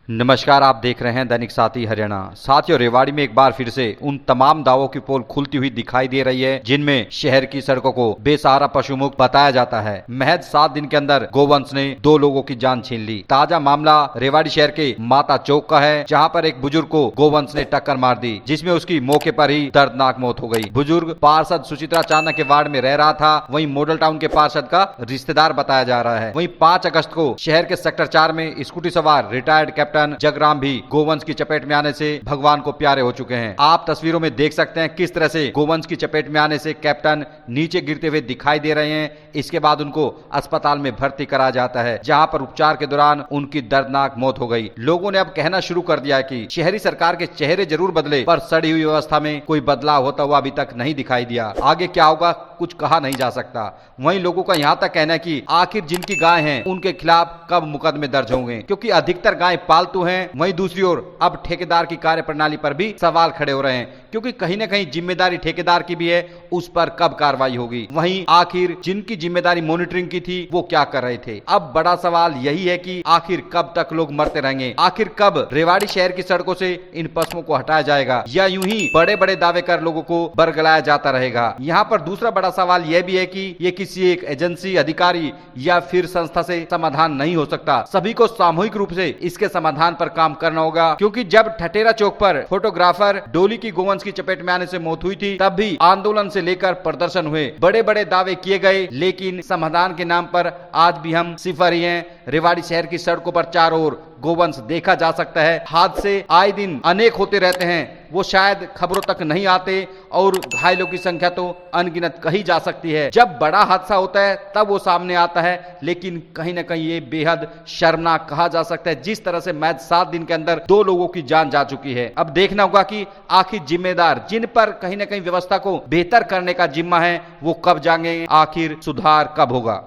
नमस्कार, आप देख रहे हैं दैनिक साथी हरियाणा। साथियों, रेवाड़ी में एक बार फिर से उन तमाम दावों की पोल खुलती हुई दिखाई दे रही है जिनमें शहर की सड़कों को बेसहारा पशु मुक्त बताया जाता है। महज 7 दिन के अंदर गोवंश ने 2 लोगों की जान छीन ली। ताजा मामला रेवाड़ी शहर के माता चौक का है, जहां पर एक बुजुर्ग को गोवंश ने टक्कर मार दी, जिसमें उसकी मौके पर ही दर्दनाक मौत हो गई। बुजुर्ग पार्षद सुचित्रा चांदना के वार्ड में रह रहा था, वहीं मॉडल टाउन के पार्षद का रिश्तेदार बताया जा रहा है। वहीं 5 अगस्त को शहर के सेक्टर 4 में स्कूटी सवार रिटायर्ड कैप्टन जगराम भी गोवंश की चपेट में आने से भगवान को प्यारे हो चुके हैं। आप तस्वीरों में देख सकते हैं किस तरह से गोवंश की चपेट में आने से कैप्टन नीचे गिरते हुए दिखाई दे रहे हैं। इसके बाद उनको अस्पताल में भर्ती कराया जाता है, जहां पर उपचार के दौरान उनकी दर्दनाक मौत हो गई। लोगों ने अब कहना शुरू कर दिया है कि शहरी सरकार के चेहरे जरूर बदले, पर सड़ी हुई व्यवस्था में कोई बदलाव होता हुआ अभी तक नहीं दिखाई दिया। आगे क्या होगा कुछ कहा नहीं जा सकता। वहीं लोगों का यहाँ तक कहना है कि आखिर जिनकी गाय हैं उनके खिलाफ कब मुकदमे दर्ज होंगे, क्योंकि अधिकतर गाय पालतू हैं। वहीं दूसरी ओर अब ठेकेदार की कार्यप्रणाली पर भी सवाल खड़े हो रहे हैं, क्योंकि कहीं न कहीं जिम्मेदारी ठेकेदार की भी है, उस पर कब कार्रवाई होगी। वहीं आखिर जिनकी जिम्मेदारी मॉनिटरिंग की थी वो क्या कर रहे थे। अब बड़ा सवाल यही है कि आखिर कब तक लोग मरते रहेंगे, आखिर कब रेवाड़ी शहर की सड़कों से इन पशुओं को हटाया जाएगा, या यूं ही बड़े बड़े दावे कर लोगों को बरगलाया जाता रहेगा। यहाँ पर दूसरा बड़ा सवाल यह भी है कि ये किसी एक एजेंसी, अधिकारी या फिर संस्था से समाधान नहीं हो सकता। सभी को सामूहिक रूप से इसके समाधान पर काम करना होगा, क्योंकि जब ठटेरा चौक पर फोटोग्राफर डोली की गोवंश की चपेट में आने से मौत हुई थी, तब भी आंदोलन से लेकर प्रदर्शन हुए, बड़े बड़े दावे किए गए, लेकिन समाधान के नाम पर आज भी हम सिफर ही हैं। रेवाड़ी शहर की सड़कों पर चारों ओर गोवंश देखा जा सकता है। हादसे आए दिन अनेक होते रहते हैं, वो शायद खबरों तक नहीं आते, और घायलों की संख्या तो अनगिनत कही जा सकती है। जब बड़ा हादसा होता है तब वो सामने आता है, लेकिन कहीं ना कहीं ये बेहद शर्मनाक कहा जा सकता है, जिस तरह से महज 7 दिन के अंदर 2 लोगों की जान जा चुकी है। अब देखना होगा कि आखिर जिम्मेदार, जिन पर कहीं ना कहीं व्यवस्था को बेहतर करने का जिम्मा है, वो कब जाएंगे, आखिर सुधार कब होगा।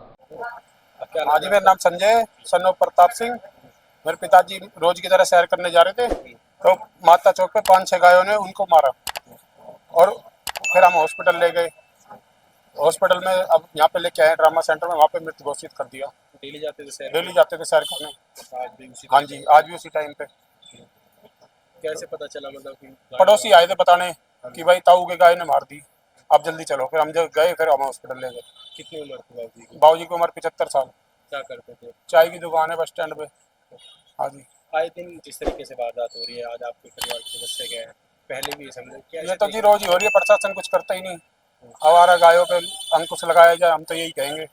हाँ जी, मेरा नाम संजय सन ऑफ प्रताप सिंह। मेरे पिताजी रोज की तरह सैर करने जा रहे थे, तो माता चौक पे 5-6 गायों ने उनको मारा, और फिर हम हॉस्पिटल ले गए। हॉस्पिटल में अब यहाँ पे लेके आए ड्रामा सेंटर में, वहाँ पे मृत घोषित कर दिया। डेली जाते थे सैर? डेली जाते थे सैर करने। आज भी उसी हाँ टाइम जी, पे? आज भी उसी टाइम पे। कैसे पता चला, मतलब कि पड़ोसी आए थे बताने कि भाई ताऊ के गाय ने मार दी, आप जल्दी चलो। फिर हम जब गए, फिर हम हॉस्पिटल ले गए। कितनी उम्र थी बाबूजी की? बाबूजी की उम्र 75 साल। क्या करते थे? चाय की दुकान है बस स्टैंड पे। हाँ जी, आए दिन जिस तरीके से वारदात हो रही है, आज आपके परिवार के सदस्य गए हैं, पहले भी समझो क्या ये तो जी रोज ही हो रही है, प्रशासन कुछ करता ही नहीं। आवारा गायों पे अंकुश लगाया जाए, हम तो यही कहेंगे।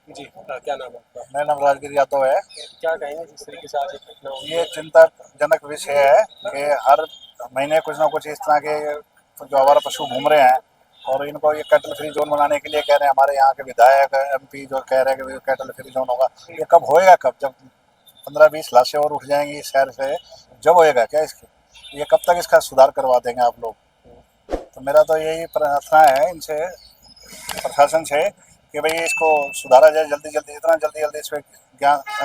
जी हाँ, क्या नाम है आपका? मेरा नाम राजगिर यादव है। क्या कहेंगे जिस तरीके से आज एक घटना हुई? ये चिंताजनक विषय है कि हर महीने कुछ ना कुछ इस तरह के जो आवारा पशु घूम रहे हैं, और इनको ये कैटल फ्री जोन बनाने के लिए कह रहे हैं। हमारे यहाँ के विधायक एमपी जो कह रहे हैं कि कैटल फ्री जोन होगा, ये कब होएगा, कब? जब 15-20 लाशें और उठ जाएंगी इस शहर से, जब होएगा क्या इसके? ये कब तक इसका सुधार करवा देंगे आप लोग? तो मेरा तो यही प्रार्थना है इनसे, प्रशासन से, कि भाई इसको सुधारा जाए जल्दी जल्दी। जितना जल्दी जल्दी इस पर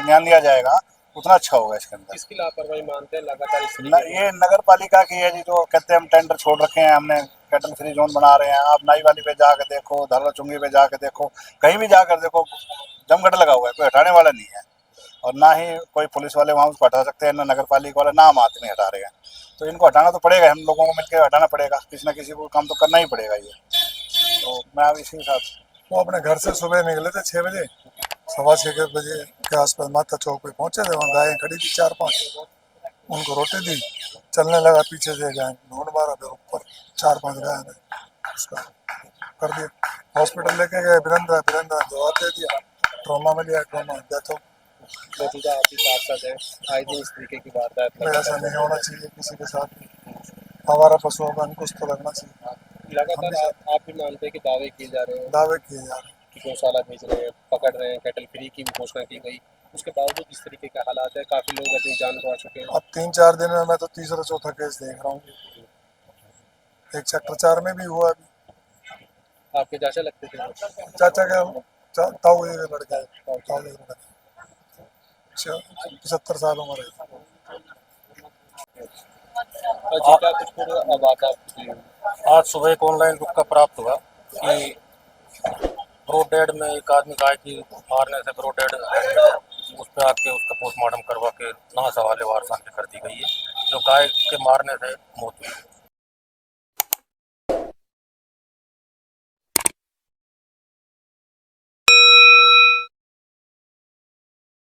ज्ञान दिया जाएगा उतना अच्छा होगा इसके अंदर। किसकी लापरवाही मानते हैं लगातार इस ये नगर पालिका की है जी, जो कहते हैं हम टेंडर छोड़ रखे हैं, हमने कैटल फ्री जोन बना रहे हैं। आप नाई वाली पे जाकर देखो, धरला चुंगी पे जाकर देखो, कहीं भी जाकर देखो, जमघट लगा हुआ है, कोई हटाने वाला नहीं है। और ना ही कोई पुलिस वाले वहाँ उसको हटा सकते हैं, ना नगर पालिका वाले, ना आम आदमी हटा रहे हैं। तो इनको हटाना तो पड़ेगा, हम लोगों को मिलकर हटाना पड़ेगा, किसी न किसी को काम तो करना ही पड़ेगा ये। तो मैं अब इसी के साथ, वो अपने घर से सुबह निकले थे 6 बजे, 6:15 बजे के आसपास माता चौक पे पहुंचे थे। वहाँ गायें खड़ी थी 4-5, उनको रोटी दी, चलने लगा, पीछे से गाय ढूंढ मारा, फिर ऊपर 4-5 गाय ने उसका कर दिया। हॉस्पिटल लेके गए, वीरेंद्र जवाब दे दिया, ट्रॉमा में लिया, ट्रॉमा डेथ हो। मौजूदा आपकी पार्षद है, आए दिन इस तरीके की वारदात ऐसा नहीं होना चाहिए किसी के साथ भी। हमारा पशुओं का अंकुश तो लगना चाहिए। लगातार आप भी मानते हैं कि दावे किए जा रहे हैं दावे किए जा रहे हैं, कि गौशाला भेज रहे हैं, पकड़ रहे हैं, कैटल फ्री की भी घोषणा की गई, उसके बावजूद इस तरीके का हालात है, काफी लोग अपनी जान गंवा चुके हैं। अब 3-4 दिन में मैं तो तीसरा चौथा केस देख रहा हूँ। एक सेक्टर 4 में भी हुआ अभी। आपके चाचा लगते थे? चाचा का ताऊ के लड़का है, ताऊ के लड़का, 75 साल उम्र है। और जी क्या कुछ पूरा अब आता आज सुबह एक ऑनलाइन बुक का प्राप्त हुआ कि ब्रॉडडेड में एक आदमी गाय की मारने से ब्रॉडडेड उस पर आके उसका पोस्टमार्टम करवा के लाश हवाले वारसाने कर दी गई है। जो गाय के मारने से मौत हुई।